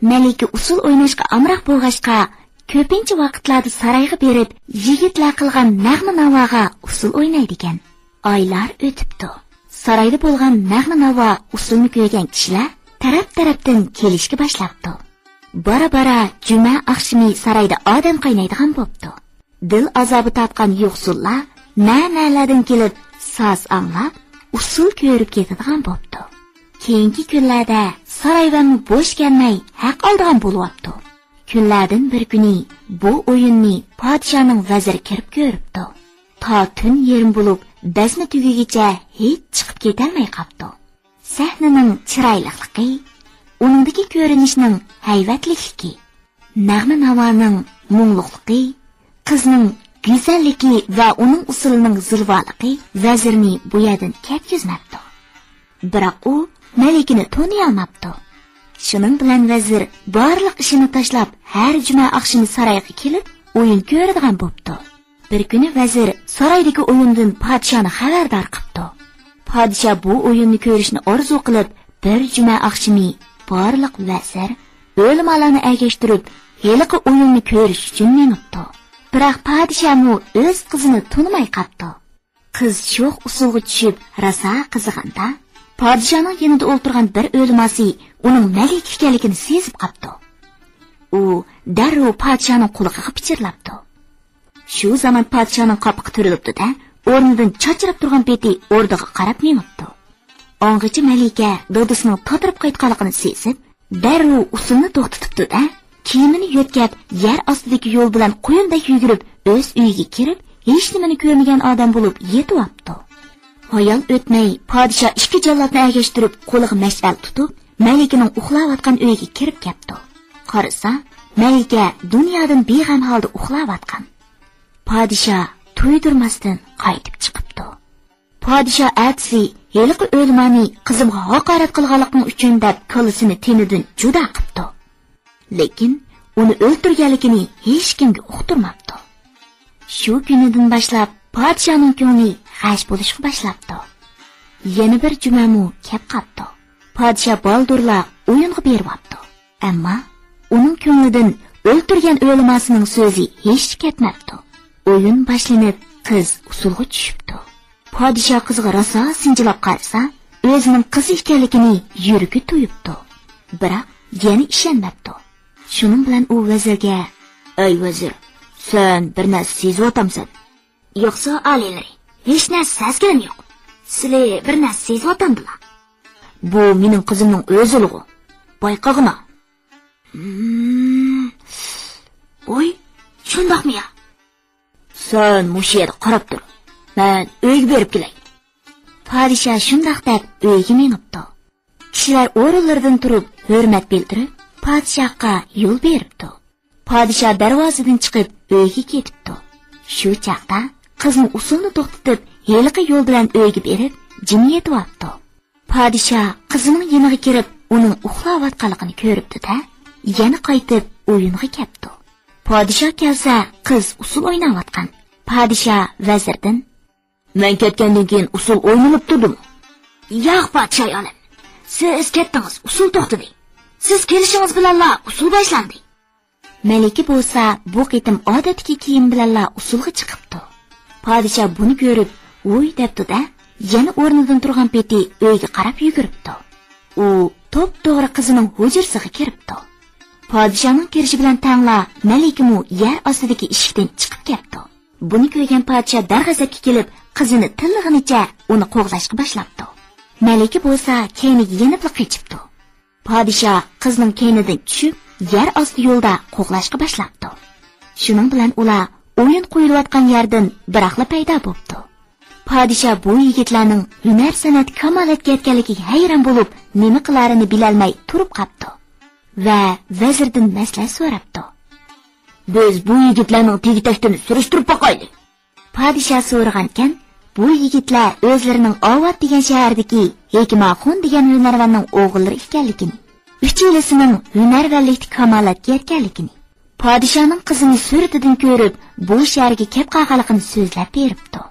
Malika usul o'ynashga amroq bo'lg'ashqa, ko'pincha vaqtlarda sarayga berib, yigitlar qilgan nag'ma navoga usul o'ynaydi ekan. Oylar o'tibdi. Sarayda bo'lgan nag'ma navo usulni ko'rgan kishilar taraf-tarafdan kelishga boshlabdi. Bara-bara juma oqshimi sarayda odam qaynaydigan bo'pti. Dil azobi topgan yo'qsullar na-nalardan kelib so'z anglab, usul ko'rib ketadigan bo'pti. Keyingi kunlarda saraydan bo'sh kelmay haq oldigan bo'lyapti. Kunlardan bir kuni bu o'yinni podshoning vaziri kirib ko'ribdi. Ta tun yerim bo'lib, bazmi tugigicha hech chiqib ketolmay qoldi. Sahnaning chiroyliligi, uningdagi ko'rinishning hayvatligi, nag'ma navoning mungluqligi, qizning go'zalligi va uning usulining zilvoligi vazirni bu yerdan ketkizmabdi. Biroq u Malikani toniy olmabdi. Shuning bilan vazir barliq ishini tashlab, har juma oqshimi saroyga kelib, o'yin ko'radigan bo'pti. Bir kuni vazir saroydagi o'yindan podshoni xabardor qildi. Podsho bu o'yinni ko'rishni orzu qilib, bir juma oqshimi barliq vazir o'limalarni agashtirib, heliqi o'yinni ko'rish uchun minibdi. Biroq podshomu o'z qizini tunmay qoldi. Qiz sho'x usulga tushib, rosa qiziqanda, podshoning yonida o'ltirgan bir o'limasi uning malik ekanligini sezib qoldi. U darrov podshoning quloqiga pichirlabdi. Shu zaman podshoning qopqiga turilibdi-da, o'rnidan chachirib turgan beti o'rniga qarab minibdi. O'ng'ichi malika dodisining to'tirib qaytganligini sezib, darrov usulni to'xtatibdi-da, kiyimini yo'tkab, yer ostidagi yo'l bilan qo'yindek yugurib, o'z uyiga kirib, hech nimani ko'rmagan odam bo'lib yetib olibdi. Hayal o'tmay, podsho ikki jallodni agashtirib, qo'liga mash'al tutib, malikaning uxlayotgan uyiga kirib ketdi. Qarasa, malika dunyodan beg'am holda uxlayotgan. Podsho to'ydirmasdan qaytib chiqibdi. Podsho atsi heliqi o'lmani qizimga haqorat qilganligim uchun deb qo'lisini tenidan juda qildi. Lekin uni o'ldirganligini hech kimga uqtirmabdi. Shu kunidan boshlab podshoning ko'ngli g'ash bo'lishga boshlabdi. Yana bir jumamu kelib qoldi. Podsho boldurlar o'yinga beryapti. Ammo uning ko'nglidan o'ldirgan o'lmasining so'zi hech ketmabdi. O'yin boshlanib, qiz usulga tushibdi. Podsho qizga rosa sinchilab qarasa, o'zining qizi ekanligini yuragi tuyibdi. Biroq yana ishonmabdi. Shuning bilan u vazirga: "Ey vazir, sen bir narsa sezib o'tamsan. Yo'qsa alilari, hech narsa sezgan yo'q. Sizlar bir narsa sezib o'tamdilar. Bu mening qizimning o'ziligi. Bayqag'ina." Oy, shundaqmi ya? Sen mush yerda qarab tur. Men uyga berib kelay. Podsho shundaq deb uyga minibdi. Kishilar o'rinlaridan turib, hurmat bildirib, podshohga yo'l beribdi. Podsho darvozadan chiqib, uyga ketibdi. Shu chaqda qizning usulni to'xtatib, heliqi yo'l bilan uyga berib, jim yetyapti. Podsho qizining yoniga kirib, uning uxlayotganligini ko'ribdi-da, yana qaytib o'yinga ketdi. Podsho kelsa, qiz usul o'ynayotgan. Podsho vazirdan: "Men ketgandan keyin usul o'ynalib turdimi?" "Yo'q, podsho olim. Siz ketdingiz, usul to'xtadi. Siz kelishingiz bilanla usul boshlandi." Malika bo'lsa, bu qitim odatdagi kiyim bilanla usulga chiqibdi. Podsho buni ko'rib, "Voy" debdi-da, yana o'rnidan turgan peti uyga qarab yuguribdi. U to'p-to'g'ri qizining hujrasiga kiribdi. Podshoning kirishi bilan tangla Malikamu yer ostidagi eshikdan chiqib ketdi. Buni ko'rgan podsho darg'azabga kelib, qizini tillig'inicha uni qo'g'lashga boshlabdi. Malika bo'lsa, keyniga yenib qochibdi. Podsho qizning keynidan tushib, yer osti yo'lda qo'g'lashga boshlabdi. Shuning bilan ular o'yin qo'yilayotgan yerdan biraqla paydo bo'ldi. Podsho bu yigitlarning hunar san'at kamolatga yetganligiga hayron bo'lib, nima qilarini bilolmay turib qoldi va vazirdan maslahat so'rabdi. "Biz bu yigitlarning tegitakini surishtirib boqaylik." Podsho so'ragankan, bu yigitlar o'zlarining Ovat degan shahardagi Hekmaxon degan hunarvanning o'g'illari ekanligini, uchalasining hunarvanlikda kamolatga yetganligini, podshoning qizini suratidan ko'rib, bu shaharga kelib qolganligini so'zlab beribdi.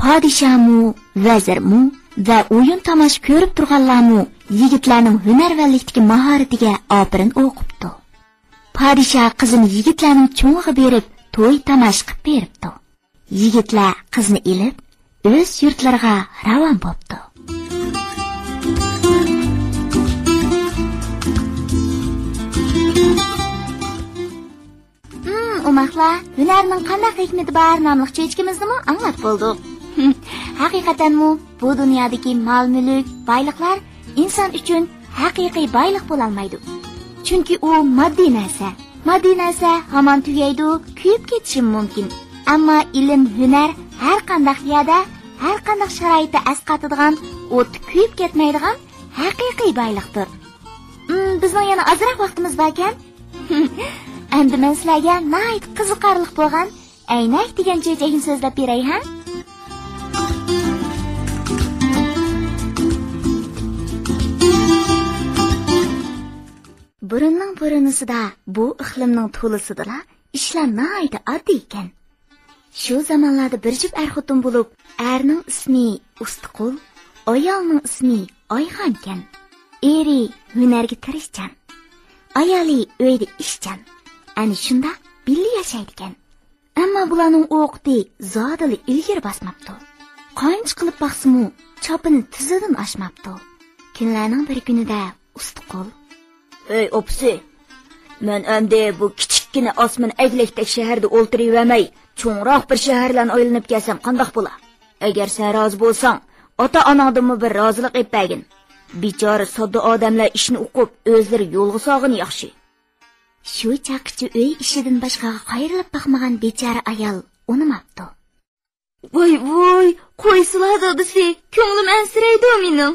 Podshomu, vazirmu va o'yin tomosha ko'rib turganlarmu yigitlarning hunarvanlikdagi mahoratiga opirin o'qibdi. Podshoh qizini yigitlarning cho'ng'iga berib, to'y tomosha qilib beribdi. Yigitlar qizni ilib, o'z yurtlariga ravon bo'libdi. Umaqlar, һөнәрнең qanday hikmati bor nomli chechkimizni anglab bo'ldik. Haqiqatanmi bu dunyodagi mol-mulk, boyliklar inson uchun haqiqiy boylik bo'la olmaydi. Chunki u moddiy narsa. Moddiy narsa hamon tugaydi, kuyib ketishi mumkin. Ammo ilm, hunar har qanday yerda, har qanday sharoitda asqatadigan, o't kuyib ketmaydigan haqiqiy boylikdir. Bizning yana ozroq vaqtimiz bor ekan. Endi men sizlarga nayt qiziqarli bo'lgan aynak degan chechakni so'zlab beray, ha? Burunning burunisida bu iqlimning to'lisida ishlar nayt oddiy ekan. Shu zamonlarda bir juft er-xotin bo'lib, erning ismi Ustiqul, ayolning ismi Oyxon ekan. Eri hunarga tirishchan, ayoli uyda ishchan. Ani shunda birga yashaydi ekan. Ammo bularning o'qiti zodili ilgari bosmabdi. Qancha qilib baqsimu, chopini tizidan oshmabdi. Kunlarning bir kunida Ustiqul: "Ey opsi, men endi bu kichikkina osmon eglikdek shaharda o'ltiravermay, cho'ngroq bir shahardan aylanib kelsam qandoq bo'lar? Agar sen rozi bo'lsang, ota-onangdan bir rozilik etpagin. Bechora sodda odamlar ishni o'qib, o'zlari yo'lga sog'in yaxshi." Shu chaqchi uy ishidan boshqaga qayrilib baqmagan bechora ayol unimabdi. Voy, qo'ysizlar desi, ko'nglim ansiraydi mening.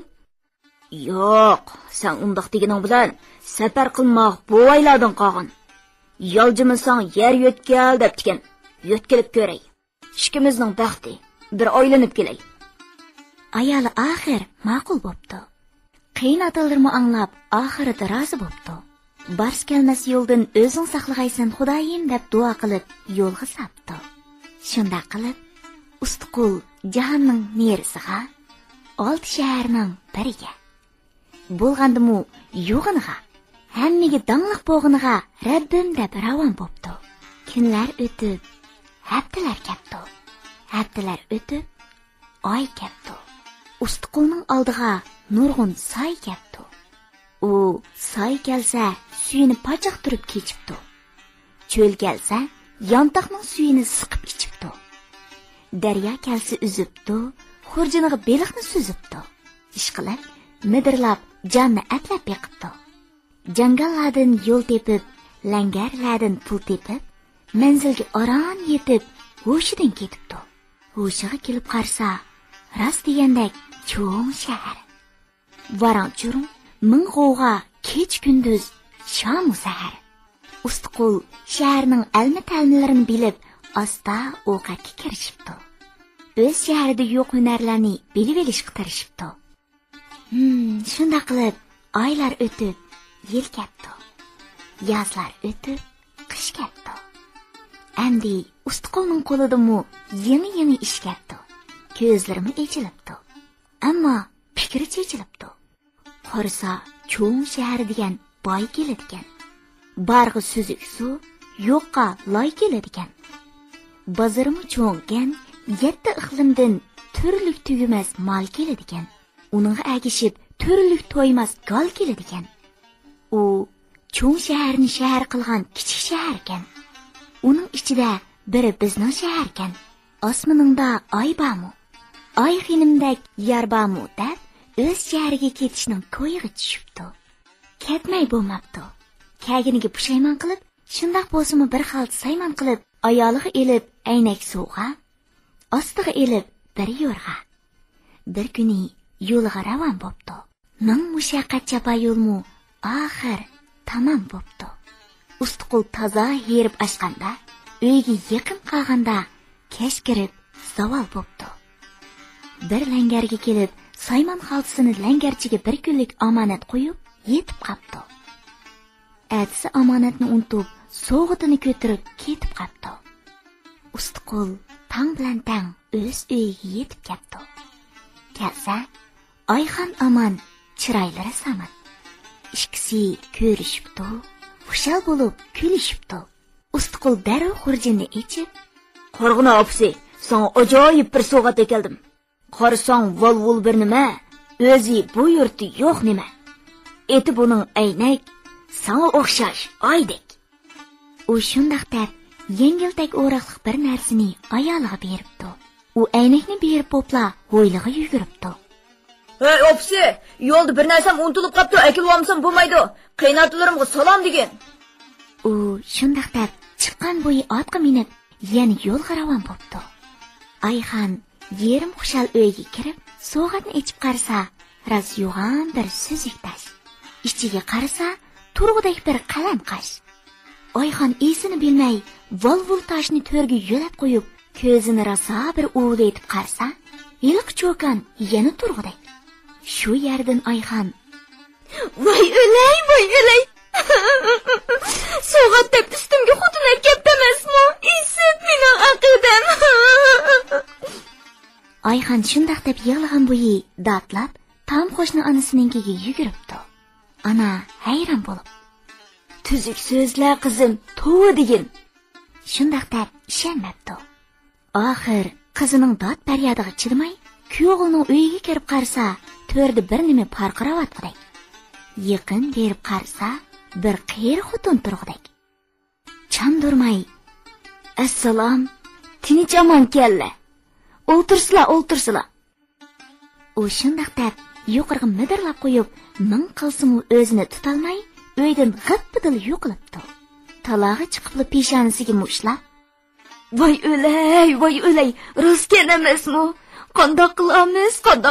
Yo'q, sen undoq deganing bilan safar qilmoq bu oylardan qolgan. Yo'ljimisan yer yo'tkal debdikan. Yo'tkilib ko'ray. Ishkimizning baxti bir oylanib kelay. Ayoli oxir ma'qul bo'pti. Qiyin atallarni anglab, oxirida rozi bo'pti. Bars kelmas yo'ldan o'zing saqlag'aysan Xudoyim deb duo qilib yo'lga sapdi. Shunda qilib Ustiqul jahonning nerisiga, 6 shaharning biriga bo'lgandimu yo'g'iniga, hammaga dangliq bo'g'iniga Rabbim deb ravon bo'pti. Kunlar o'tib, haftalar ketdi. Haftalar o'tib, oy ketdi. Ustiqulning oldiga nurg'un soy ketdi. U soy kelsa suyini pachaq turib kechibdi. Cho'l kelsa yantoqning suyini siqib ichibdi. Daryo kelsa uzibdi, xurjiniga beliqni suzibdi. Ishqilib, midirlab jonni atlab yiqibdi. Jangallardan yo'l tepib, langarlardan pul tepib, manzilga oron yetib, hushidan ketibdi. Hushiga kelib qarsa, rost degandek cho'ng shahar. Varan-churun, ming g'ovg'a, kech kunduz, shom sahar. Ustiqul shaharning alma-talmilarini bilib, asta o'qatga kirishibdi. O'z shaharida yo'q hunarlarni bilib olishga tirishibdi. Shunda qilib oylar o'tib, yil ketdi. Yozlar o'tib, qish ketdi. Endi Ustiqulning qo'lidami yangi ish ketdi. Ko'zlarimi echilibdi. Ammo fikri chechilibdi. Qarasa, cho'ng shahar degan boy keladigan. Barg'i suzuk suv, yo'qqa loy keladigan. Bozorimi cho'nggan, 7 iqlimdan turlik tugumas mol keladigan. Uningga agishib, turlik to'ymas gal keladigan. U cho'ng shaharni shahar qilgan kichik shahar ekan. Uning ichida biri bizning shahar ekan. Osmoningda oy bormi? Oy xinimdek yer bormi deb o'z shahriga ketishning ko'yiga tushibdi. Ketmay bo'lmabdi. Kaginiga pushaymon qilib, shundoq bo'lsa-mu bir xil saymon qilib, ayoliga elib aynak suvga, ostiga elib bir yo'rg'a. Bir kuni yo'lga ravon bo'pti. Ming mushaqqat chapa yo'lmu oxir tamom bo'pti. Ustiqul toza yerib ashqanda, uyga yaqin qolganda kech kirib savol bo'pti. Bir langarga kelib, saymon xaltasini langarchiga bir kunlik omonat qo'yib, yetib qapti. Atsi omonatni unutib, so'g'itini ko'tirib ketib qapti. Ustiqul tang bilan tang o'z uyiga yetib ketdi. Kelsa, Ayxan aman, chiroylari saman. İkisi ko'rishibdi, xushal bo'lib kulishibdi. Ustiqul darrov xurjinni ichib, "Qorg'ina opsi, sana ajoyib bir sovg'at keldim. Qarasang, vol bir nima, o'zi bu yurti yo'q nima. Eti buning aynak, sana o'xshash oydek." U shundoq deb yengildak o'roqliq bir narsani ayoliga beribdi. U aynakni berib popla ho'yliga yuguribdi. "Hey opsi, yo'lda bir narsam unutilib qopti, akil olmasam bo'lmaydi. Qaynotalarimga salom degin." U shundoq deb chiqqan bo'yi otga minib, yana yo'lga ravon bo'pti. Ayxan yerim xushal uyga kirib, sovg'atni ichib qarasa, ras yo'g'on bir suzuk tash. Ichiga qarasa, turg'udek bir qalam qash. Ayxan esini bilmay, vol toshni to'rga yo'lab qo'yib, ko'zini rosa bir o'g'laytib qarasa, yiliq cho'kan yana turg'udek. Shu yerdan Ayxan, "Voy o'lay. Sovg'at deb ustimga xotinlar ketdi emasmi? Isib mening aqidam." Ayxan shundoq deb yig'lagan bo'yi datlab, tam qo'shni onasininkiga yuguribdi. Ana hayron bo'lib, "Tuzuk so'zlar qizim, to'g'ri degin." Shundoq deb ishonmabdi. Oxir qizining dod faryodiga chidamay, kuyovning uyiga kirib qarasa, to'rda bir nima parqirawatgudek. Yaqin berib qarasa, bir qiyr xotin turg'udek. Chandurmay, "Assalom, tinch amon kella. O'ltirsizlar." U shundoq deb yuqorga midirlab qo'yib, ming qilsimu o'zini tutolmay, uydan g'ippadil yo'qilibdi. Talog'i chiqib peshonasiga mushlab, "Voy o'lay, rostgan emasmi? Qandoq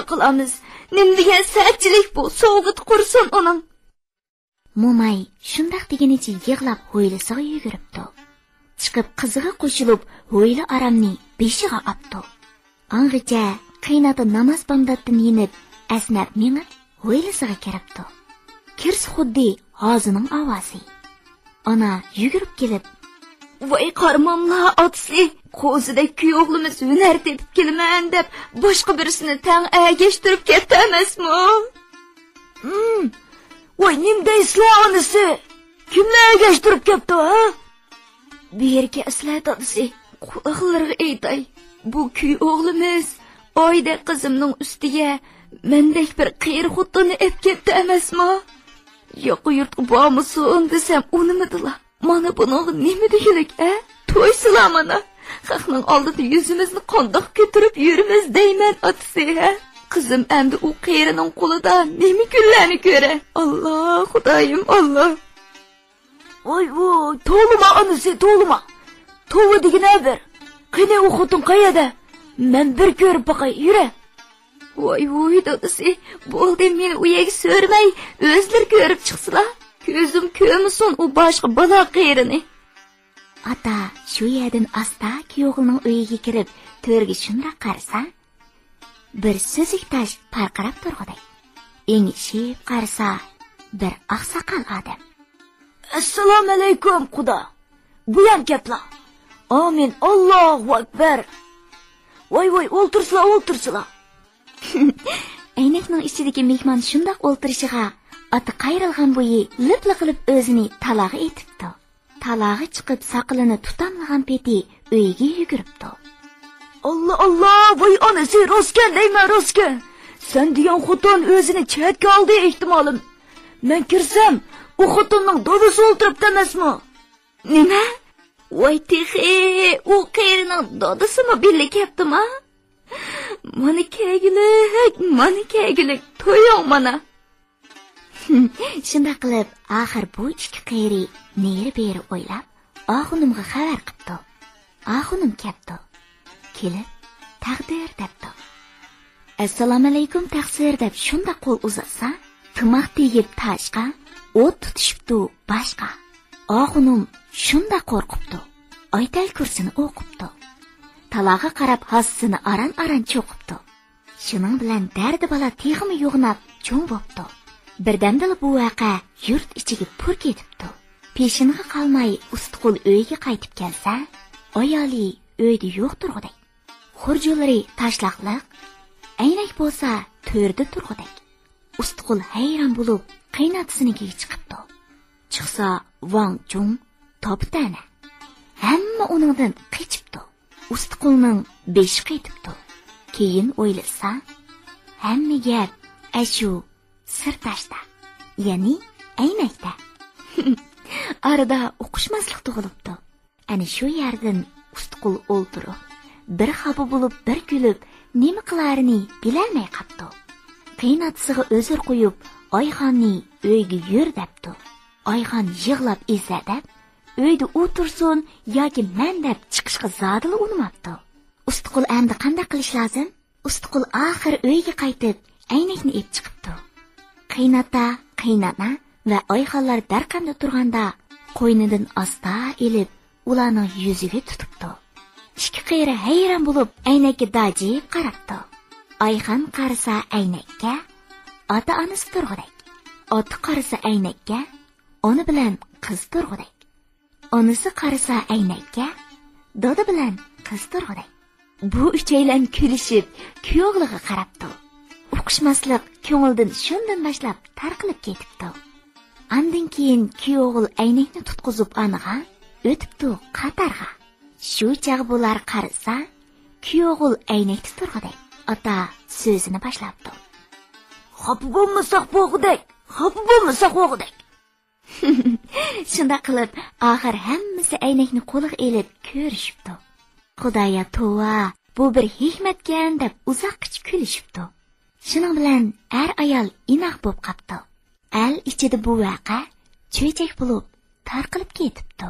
qilamiz? Nim degan sachchilik bu, sovg'at qursin uning." Mo'may shundoq degenicha yig'lab ho'ylisiga yuguribdi. Chiqib qiziga qo'shilib, ho'yli aramni beshiga opdi. Angacha qaynota namoz bomdoddan yinib, asnab minib, ho'ylisiga kiribdi. Kirsi xuddi hozining ovozi. Ona yugurib kelib, "Voy qarmonlar otsi, qo'zida kuyovlimiz hunar tepib kelman deb boshqa birisini tang agashtirib ketdi emasmi?" "Voy nim deysizlar onasi? Kimlar agashtirib ketdi, ha?" "Bu yerga eslatadisi, quloqlarga aytay. Bu kuyovlimiz oyda qizimning ustiga mendek bir qiyr xotini ep ketdi emasmi? Yo'q yurtga bormisin desam unimidilar. Mana buning nima deyilik, a? To'ysizlar mana. Xalqning oldida yuzimizni qandoq ko'tarib yurimiz deyman otasi, ha? Qizim endi u qiyrining qo'lida nima kunlarni ko'ra. Alloh, Xudoyim, Alloh." "Voy, to'lima onasi, to'lima. To'g'ri degina bir. Qani u xotin qayerda? Men bir ko'rib boqay, yura." "Voy, dadasi, bo'ldi, meni u yerga so'rmay, o'zlari ko'rib chiqsizlar. Ko'zim ko'rmasin u boshqa bola qiyrini." Ata shu yerdan asta kuyovning uyiga kirib, to'rga shundoq qarasa, bir suzuk tash parqirab turg'udek. Engishib qarasa, bir oqsoqol odam. "Assalomu alaykum, Xudo. Bu ham gaplar. Amin, Allohu akbar. Voy, o'ltirsizlar." Aynakning ichidagi mehmon shundoq o'ltirishiga ota qayrilgan bo'yi lipli qilib o'zini talog'i etibdi. Talog'i chiqib saqilini tutamlagan peti uyiga yuguribdi. "Allah, voy onasi, rostgan deyman, rostgan. Sen degan xotin o'zini chetga oldi ehtimolim. Men kirsam, u xotinning dodasi o'ltiribdi emasmi?" "Nima? Voy tehi, u qiyrining dodasimi billi ketdimi? Mana kegilik, to'yong mana." Shunday qilib, oxir bu ikki qiyri neri-beri o'ylab, oxunimga xabar qildi. Oxunim ketdi. Kelib, taqdir debdi. "Assalomu alaykum taqsir" deb shunda qo'l uzatsa, timoq tegib tashqa, o't tutishibdi boshqa. Oxunim shunda qo'rqibdi. Oytal kursini o'qibdi. Talog'i qarab hassini aran cho'qibdi. Shuning bilan dardi bala texmi yo'g'nab cho'ng bo'pti. Birdamdala bu vaqa yurt ichiga pur ketibdi. Peshinga qolmay ustiqul uyga qaytib kelsa, ayoli uyda yo'q turg'udek. Xurjulari tashlaqliq, Aynak bo'lsa to'rda turg'udek. Ustiqul hayron bo'lib, qaynotasininkiga chiqibdi. Chiqsa Wang Jung toptana. Hamma uningdan qechibdi. Ustiqulning beshi qaytibdi. Keyin o'ylasa, hamma gap ashu sirtashda, ya'ni aynakda. Arada o'qishmaslik tug'ilibdi. Ana shu yerdan Ustiqul o'ltirib, bir xafa bo'lib, bir kulib, nima qilarini bilolmay qapti. Qaynotasiga o'zir qo'yib, Oyxonni uyga yur debdi. Oyxon yig'lab izladib, uyda o'tirsin yoki men deb chiqishga zodili unmabdi. Ustiqul endi qanday qilish lozim? Ustiqul oxir uyga qaytib, aynakni olib chiqibdi. Qaynota, qaynona va Oyxonlar darqamda turganda qo'ynidan asta elib, ularning yuziga tutibdi. Ikki qiyri hayron bo'lib, aynakka dajib qarabdi. Oyxon qarasa aynakka, ota-onasi turg'udek. Ota qarasa aynakka, ona bilan qiz turg'udek. Onasi qarasa aynakka, doda bilan qiz turg'udek. Bu uchaylan kulishib, kuyovliga qarabdi. O'qishmaslik ko'ngildan shundan boshlab tarqilib ketibdi. Andan keyin kuyovil aynakni tutqizib aniga o'tibdi qatarga. Shu chaq bular qarasa, kuyovil aynakda turg'udek. Ota so'zini boshlabdi. Xafa bo'lmasak bo'g'idek, xafa bo'lmasak bo'g'idek. Shunda qilib, oxir hammasi aynakni qo'liga elib ko'rishibdi. Xudoya tova, bu bir hikmatgan deb uzoqcha kulishibdi. Shuning bilan er ayol inoq bo'lib qapti. Al ichida bu vaqa cho'chak bo'lib tarqilib ketibdi.